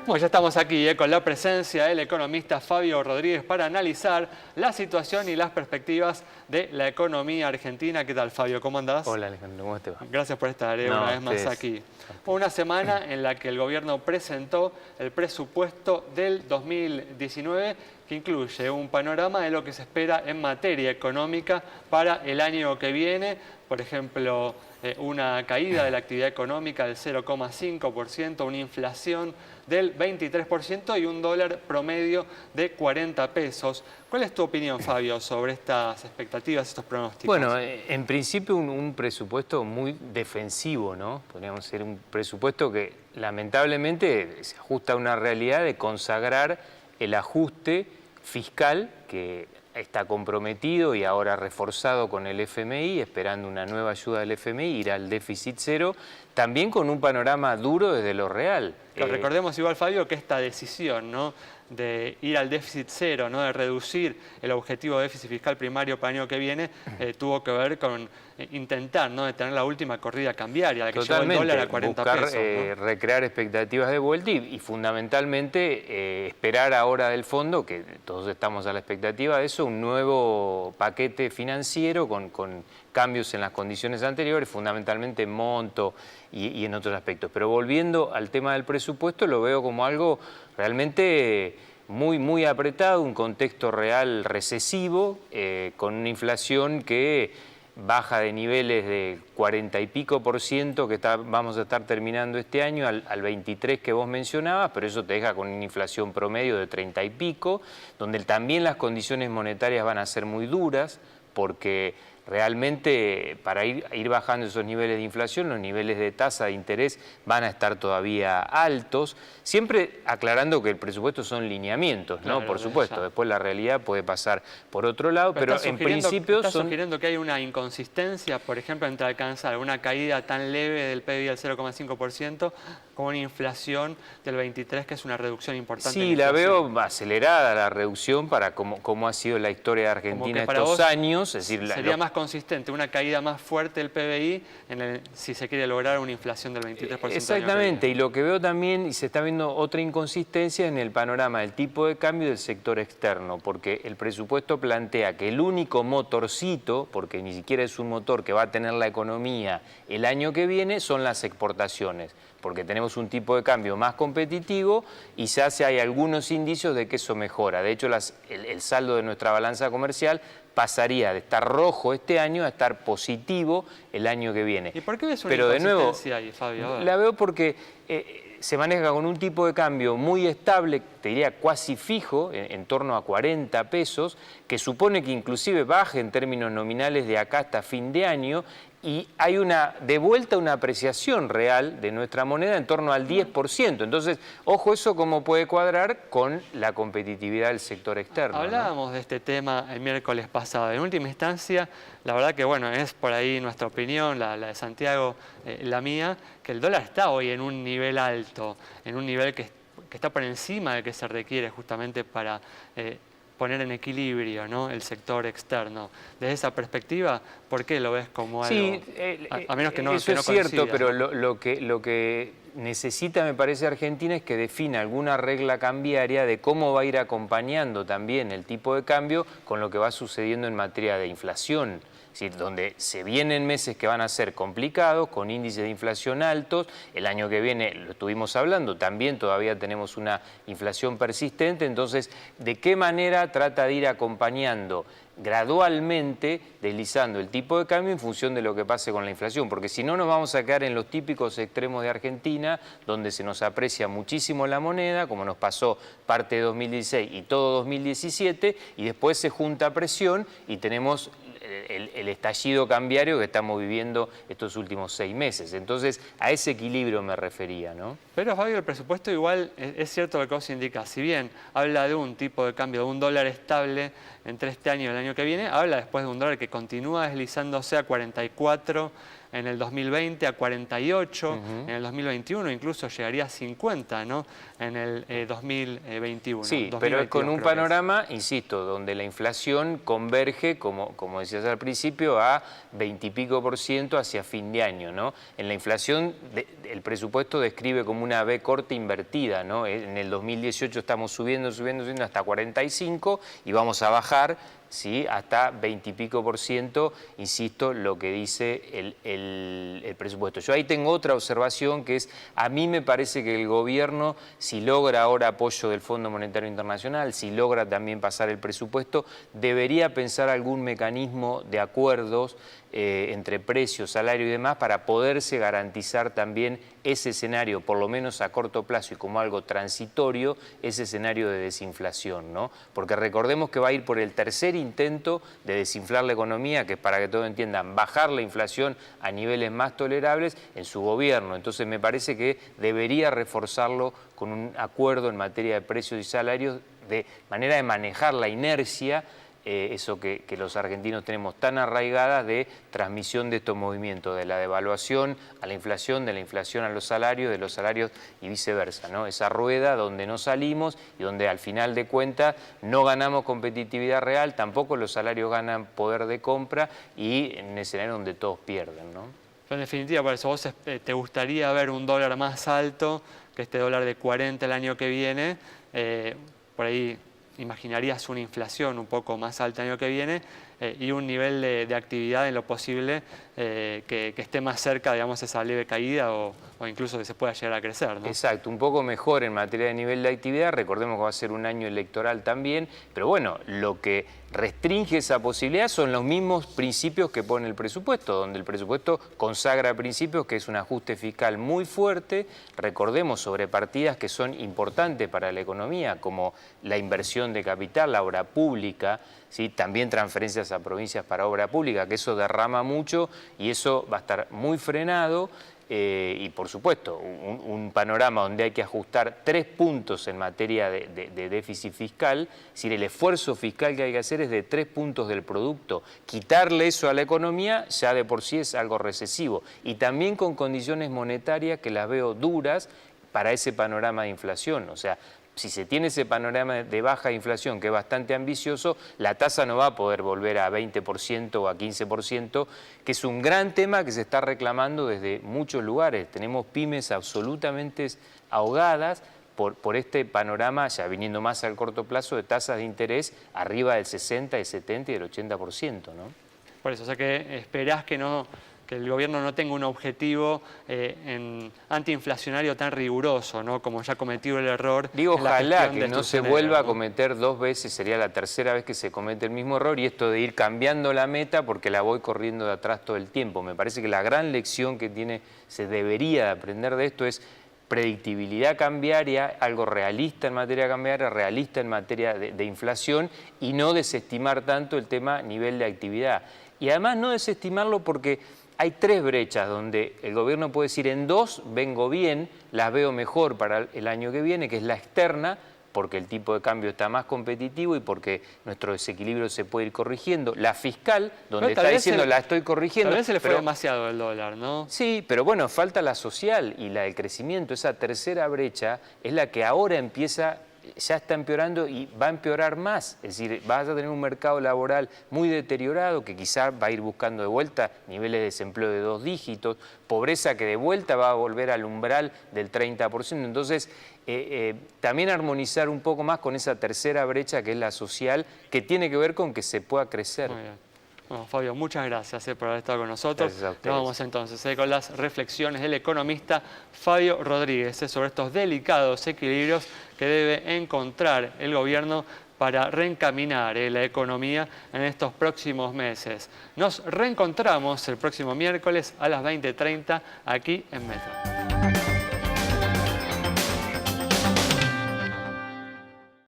Bueno, ya estamos aquí con la presencia del economista Fabio Rodríguez para analizar la situación y las perspectivas de la economía argentina. ¿Qué tal, Fabio? ¿Cómo andás? Hola, Alejandro, ¿cómo te va? Gracias por estar una vez más aquí. Una semana en la que el gobierno presentó el presupuesto del 2019, que incluye un panorama de lo que se espera en materia económica para el año que viene. Por ejemplo, una caída de la actividad económica del 0,5%, una inflación del 23% y un dólar promedio de 40 pesos. ¿Cuál es tu opinión, Fabio, sobre estas expectativas, estos pronósticos? Bueno, en principio un presupuesto muy defensivo, ¿no? Podríamos ser un presupuesto que lamentablemente se ajusta a una realidad de consagrar el ajuste fiscal que está comprometido y ahora reforzado con el FMI, esperando una nueva ayuda del FMI, ir al déficit cero, también con un panorama duro desde lo real. Recordemos igual, Fabio, que esta decisión, ¿no?, de ir al déficit cero, ¿no?, de reducir el objetivo de déficit fiscal primario para el año que viene, tuvo que ver con intentar, ¿no?, de tener la última corrida cambiaria, la que llevó el dólar a 40 buscar, pesos. ¿No? Recrear expectativas de vuelta y fundamentalmente esperar ahora del fondo, que todos estamos a la expectativa de eso, un nuevo paquete financiero con cambios en las condiciones anteriores, fundamentalmente en monto y en otros aspectos. Pero volviendo al tema del presupuesto, lo veo como algo realmente muy apretado, un contexto real recesivo, con una inflación que baja de niveles de 40 y pico % que vamos a estar terminando este año al 23 que vos mencionabas, pero eso te deja con una inflación promedio de 30 y pico, donde también las condiciones monetarias van a ser muy duras, porque realmente para ir bajando esos niveles de inflación, los niveles de tasa de interés van a estar todavía altos, siempre aclarando que el presupuesto son lineamientos, ¿no? Claro, por supuesto, después la realidad puede pasar por otro lado, pero en principio ¿Estás sugiriendo que hay una inconsistencia, por ejemplo, entre alcanzar una caída tan leve del PIB del 0,5% con una inflación del 23%, que es una reducción importante? Sí, la veo acelerada la reducción para cómo ha sido la historia de Argentina estos años. Es decir, sería más consistente, una caída más fuerte del PBI si se quiere lograr una inflación del 23%. Exactamente, y lo que veo también, y se está viendo otra inconsistencia en el panorama del tipo de cambio del sector externo, porque el presupuesto plantea que el único motorcito, porque ni siquiera es un motor que va a tener la economía el año que viene, son las exportaciones, porque tenemos un tipo de cambio más competitivo y hay algunos indicios de que eso mejora. De hecho, el saldo de nuestra balanza comercial pasaría de estar rojo este año a estar positivo el año que viene. ¿Y por qué ves una inconsistencia ahí, Fabio? La veo porque se maneja con un tipo de cambio muy estable, te diría cuasi fijo, en torno a 40 pesos, que supone que inclusive baje en términos nominales de acá hasta fin de año, y hay de vuelta una apreciación real de nuestra moneda en torno al 10%. Entonces, ojo eso cómo puede cuadrar con la competitividad del sector externo. Hablábamos de este tema el miércoles pasado. En última instancia, la verdad que bueno, es por ahí nuestra opinión, la de Santiago, la mía, que el dólar está hoy en un nivel alto, en un nivel que está por encima del que se requiere justamente para poner en equilibrio, ¿no?, el sector externo. Desde esa perspectiva, ¿por qué lo ves como algo? Sí, a menos que no, eso es cierto, pero lo que necesita, me parece, Argentina es que defina alguna regla cambiaria de cómo va a ir acompañando también el tipo de cambio con lo que va sucediendo en materia de inflación. Es decir, donde se vienen meses que van a ser complicados, con índices de inflación altos. El año que viene, lo estuvimos hablando, también todavía tenemos una inflación persistente. Entonces, ¿de qué manera trata de ir acompañando gradualmente, deslizando el tipo de cambio en función de lo que pase con la inflación? Porque si no, nos vamos a quedar en los típicos extremos de Argentina, donde se nos aprecia muchísimo la moneda, como nos pasó parte de 2016 y todo 2017, y después se junta presión y tenemos el estallido cambiario que estamos viviendo estos últimos 6 meses. Entonces, a ese equilibrio me refería, ¿no? Pero, Fabio, el presupuesto igual, es cierto lo que vos indicás. Si bien habla de un tipo de cambio, de un dólar estable entre este año y el año que viene, habla después de un dólar que continúa deslizándose a 44 en el 2020 a 48, en el 2021 incluso llegaría a 50, ¿no? En el 2021. Sí, pero es con un panorama, insisto, donde la inflación converge, como decías al principio, a 20 y pico % hacia fin de año, ¿no? En la inflación, el presupuesto describe como una V corta invertida, ¿no? En el 2018 estamos subiendo hasta 45 y vamos a bajar, ¿sí?, hasta 20 y pico %, insisto, lo que dice el presupuesto. Yo ahí tengo otra observación, que es, a mí me parece que el gobierno, si logra ahora apoyo del Fondo Monetario Internacional, si logra también pasar el presupuesto, debería pensar algún mecanismo de acuerdos entre precios, salario y demás, para poderse garantizar también ese escenario, por lo menos a corto plazo y como algo transitorio, ese escenario de desinflación, ¿no? Porque recordemos que va a ir por el tercer intento de desinflar la economía, que es, para que todos entiendan, bajar la inflación a niveles más tolerables en su gobierno. Entonces me parece que debería reforzarlo con un acuerdo en materia de precios y salarios, de manera de manejar la inercia, eso que los argentinos tenemos tan arraigada, de transmisión de estos movimientos, de la devaluación a la inflación, de la inflación a los salarios, de los salarios y viceversa, ¿no? Esa rueda donde no salimos y donde al final de cuentas no ganamos competitividad real, tampoco los salarios ganan poder de compra, y en un escenario donde todos pierden, ¿no? Pero en definitiva, por eso vos te gustaría ver un dólar más alto que este dólar de 40 el año que viene, por ahí imaginarías una inflación un poco más alta el año que viene, y un nivel de actividad en lo posible que esté más cerca, digamos, esa leve caída o incluso que se pueda llegar a crecer, ¿no? Exacto, un poco mejor en materia de nivel de actividad. Recordemos que va a ser un año electoral también, pero bueno, lo que restringe esa posibilidad son los mismos principios que pone el presupuesto, donde el presupuesto consagra principios, que es un ajuste fiscal muy fuerte, recordemos, sobre partidas que son importantes para la economía, como la inversión de capital, la obra pública, ¿sí?, también transferencias a provincias para obra pública, que eso derrama mucho y eso va a estar muy frenado. Y por supuesto, un panorama donde hay que ajustar 3 puntos en materia de déficit fiscal, es decir, el esfuerzo fiscal que hay que hacer es de 3 puntos del producto. Quitarle eso a la economía ya de por sí es algo recesivo, y también con condiciones monetarias que las veo duras para ese panorama de inflación. O sea, si se tiene ese panorama de baja inflación, que es bastante ambicioso, la tasa no va a poder volver a 20% o a 15%, que es un gran tema que se está reclamando desde muchos lugares. Tenemos pymes absolutamente ahogadas por este panorama, ya viniendo más al corto plazo, de tasas de interés arriba del 60, del 70 y del 80%, ¿no? Por eso, o sea que esperás que el gobierno no tenga un objetivo antiinflacionario tan riguroso, ¿no?, como ya cometió el error. Digo, ojalá que no se vuelva a cometer 2 veces, sería la tercera vez que se comete el mismo error, y esto de ir cambiando la meta porque la voy corriendo de atrás todo el tiempo. Me parece que la gran lección que se debería aprender de esto es predictibilidad cambiaria, algo realista en materia cambiaria, realista en materia de inflación, y no desestimar tanto el tema nivel de actividad. Y además no desestimarlo porque hay 3 brechas donde el gobierno puede decir, en 2 vengo bien, las veo mejor para el año que viene, que es la externa, porque el tipo de cambio está más competitivo y porque nuestro desequilibrio se puede ir corrigiendo. La fiscal, donde está diciendo la estoy corrigiendo. Tal vez se le fue demasiado el dólar, ¿no? Sí, pero bueno, falta la social y la del crecimiento. Esa tercera brecha es la que ahora empieza, ya está empeorando y va a empeorar más. Es decir, vas a tener un mercado laboral muy deteriorado, que quizás va a ir buscando de vuelta niveles de desempleo de 2 dígitos, pobreza que de vuelta va a volver al umbral del 30%. Entonces, también armonizar un poco más con esa tercera brecha, que es la social, que tiene que ver con que se pueda crecer. Muy bien. Bueno, Fabio, muchas gracias por haber estado con nosotros. Gracias a ustedes. Nos vamos entonces con las reflexiones del economista Fabio Rodríguez sobre estos delicados equilibrios que debe encontrar el gobierno para reencaminar la economía en estos próximos meses. Nos reencontramos el próximo miércoles a las 20:30 aquí en Metro.